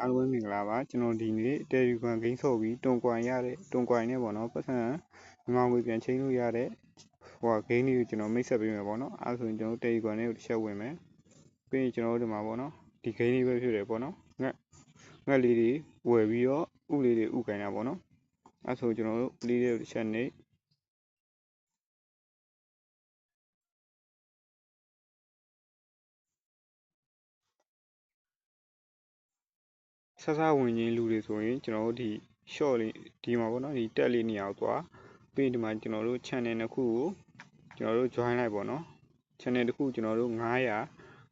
အားလုံးမင်္ဂလာပါကျွန်တော်ဒီနေ့ Telegram ဂိမ်းဆော့ပြီးတွန်ကွိုင်ရတဲ့တွန်ကွိုင်နဲ့ပေါ့နော်ပတ်စံမြန်မာငွေပြန်ချိန်လို့ရတဲ့ဟိုဂိမ်းလေးကိုကျွန်တော်မိတ်ဆက်ပေးမယ်ပေါ့နော်အဲဆိုရင်ကျွန်တော် Telegram နဲ့တစ်ချက်ဝင်မယ်ပြီးရင်ကျွန်တော်တို့ဒီမှာပေါ့နော်ဒီဂိမ်းလေးပဲဖြစ်တယ်ပေါ့နော်ငှက်လေးတွေဝယ်ပြီးတော့ဥလေးတွေဥခိုင်းတာပေါ့နော်အဲဆိုကျွန်တော်တို့လေးတွေကိုတစ်ချက်နေဆဆဝင်ချင်းလူတွေဆိုရင်ကျွန်တော်တို့ဒီ short လေးဒီမှာပေါ့နော်ဒီတက်လေးနေရာကိုသွားပြီးဒီမှာကျွန်တော်တို့ channel တစ်ခုကိုကျွန်တော်တို့ join လိုက်ပေါ့နော် channel တစ်ခုကျွန်တော်တို့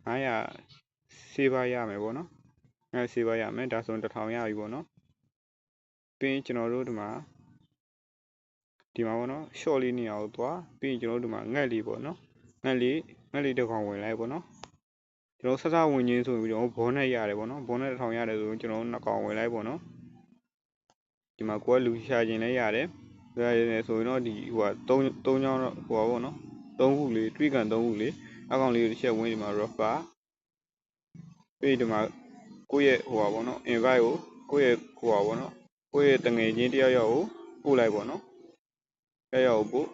900 saver ရမယ်ပေါ့နော်အဲ saver ရမယ်ဒါဆိုရင်1000ရပြီပေါ့နော်ပြီးရင်ကျွန်တော်တို့ဒီမှာပေါ့နော် short လေးနေရာကိုသွားပြီးရင်ကျွန်တော်တို့ဒီမှာငှက်လေးပေါ့နော်ငှက်လေးတစ်ကောင်ဝင်လိုက်ပေါ့နော်ကျွန်တော်ဆဆဝင်ချင်းဆိုပြီးတော့ဘောနဲ့ရတယ်ပေါ့နော်ဘောနဲ့1000ရတယ်ဆိုရင်ကျွန်တော်တို့2ကောင်ဝင်လိုက်ပေါ့နော်ဒီမှာကိုယ်ကလူရှာခြင်းလည်းရတယ်ရတယ်ဆိုရင်တော့ဒီဟိုက3ချောင်းတော့ဟိုပါပေါ့နော်3ခုလေးတွေးကန်3ခုလေးအကောင်လေးကိုတစ်ချက်ဝင်ဒီမှာ refer ပြီးဒီမှာကိုယ့်ရဲ့ဟိုပါပေါ့နော် invite ကိုကိုယ့်ရဲ့ဟိုပါပေါ့နော်ကိုယ့်ရဲ့တငယ်ချင်းတယောက်ကိုပို့လိုက်ပေါ့နော်တယောက်ကိုပို့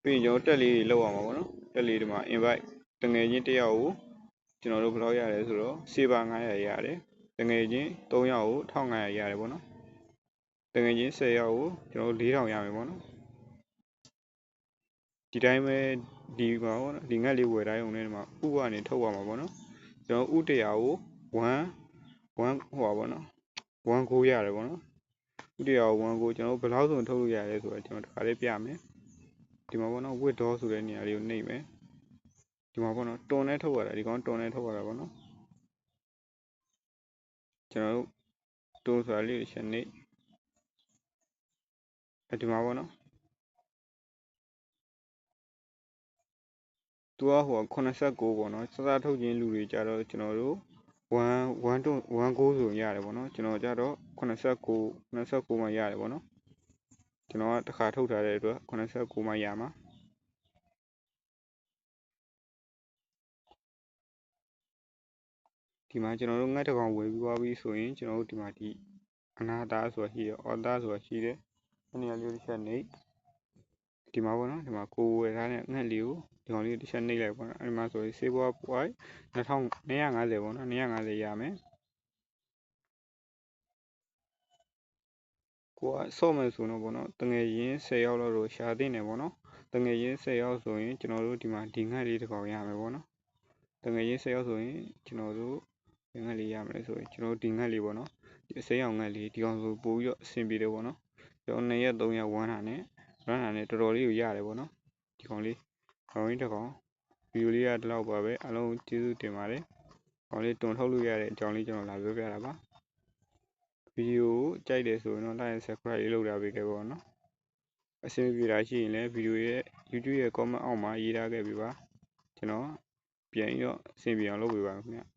ပြီးကျွန်တော်တက်လေးလောက်အောင်ပါပေါ့နော်တက်လေးဒီမှာ invite တငယ်ချင်းတယောက်ကိုကျွန်တော်တို့ဘယ်လောက်ရတယ်ဆိုတော့ saver 900ရတယ်တငယ်ချင်း3ယောက်ကို1500ရတယ်ပေါ့နော်တငယ်ချင်း10ယောက်ကိုကျွန်တော်တို့4000ရမယ်ပေါ့နော်ဒီတိုင်းပဲဒီမှာပေါ့နော်ဒီငှက်လေးဝယ်တိုင်းုံနဲ့ဒီမှာဥကနေထုတ်ရမှာပေါ့နော်ကျွန်တော်ဥ100ကို1ဟိုပါပေါ့နော်19ရတယ်ပေါ့နော်ဥ100ကို19ကျွန်တော်ဘယ်လောက်ဆိုထုတ်လို့ရတယ်ဆိုတော့ကျွန်တော်တခါလေးပြမယ်ဒီမှာပေါ့နော် withdraw ဆိုတဲ့နေရာလေးကိုနှိပ်မယ်ဒီမှာပေါ့နော်တွန်နဲ့ထုတ်ရတာဒီကောင်တွန်နဲ့ထုတ်ရတာပေါ့နော်ကျွန်တော်တို့တွန်ဆိုတာလေးတစ်ချက်နှိပ်ဒီမှာပေါ့နော်သူကဟို89ပေါ့နော်စစထုတ်ခြင်းလူတွေကြတော့ကျွန်တော်တို့119ဆိုရတယ်ပေါ့နော်ကျွန်တော်ကြတော့89မှရတယ်ပေါ့နော်ကျွန်တော်ကတစ်ခါထုတ်ထားတဲ့အတွက်89မှရမှာဒီမှာကျွန်တော်တို့ငှက်တစ်ကောင်ဝယ်ပြီးသွားပြီဆိုရင်ကျွန်တော်တို့ဒီမှာဒီအနာသားဆိုတာရှိတယ်အော်သားဆိုတာရှိတယ်အဲ့နေရာလေးတစ်ချက်နှိပ်ဒီမှာပေါ့နော်ဒီမှာကိုဝယ်ထားတဲ့ငှက်လေးကိုဒီကောင်လေးတစ်ချက်နှိပ်လိုက်ပေါ့နော်အဲ့ဒီမှာဆိုရင် saver point 2250ပေါ့နော်250ရမယ်ကိုကဆော့မယ်ဆိုတော့ပေါ့နော်တငယ်ရင်း10ယောက်လောက်တော့ရှာသိနေပေါ့နော်တငယ်ရင်း10ယောက်ဆိုရင်ကျွန်တော်တို့ဒီမှာဒီငှက်လေးတစ်ကောင်ရမယ်ပေါ့နော်တငယ်ရင်း10ယောက်ဆိုရင်ကျွန်တော်တို့ဒီငှက်လေးရမယ်ဆိုရင်ကျွန်တော်တို့ဒီငှက်လေးပေါ့နော်ဒီအစိမ်းအောင်ငှက်လေးဒီကောင်ဆိုပို့ပြီးတော့အဆင်ပြေတယ်ပေါ့နော်ကျွန်တော်2ရက်3ရက်ဝမ်းတာနဲ့တော်တော်လေးကိုရတယ်ပေါ့နော်ဒီကောင်လေးခေါင်းရင်းတစ်ကောင်ဗီဒီယိုလေးကဒီလောက်ပါပဲအားလုံးကျေးဇူးတင်ပါတယ်ကောင်လေးတွန်ထုတ်လို့ရတဲ့အကြောင်းလေးကျွန်တော်လာပြောပြတာပါဗီဒီယိုကိုကြိုက်တယ်ဆိုရင်တော့ like and subscribe လေးလုပ်ထားပေးခဲ့ပါဦးနော်အဆင်ပြေတာရှိရင်လည်းဗီဒီယိုရဲ့ YouTube ရဲ့ comment အောက်မှာရေးထားခဲ့ပေးပါကျွန်တော်ပြန်ပြီးတော့အဆင်ပြေအောင်လုပ်ပေးပါမယ်ခင်ဗျ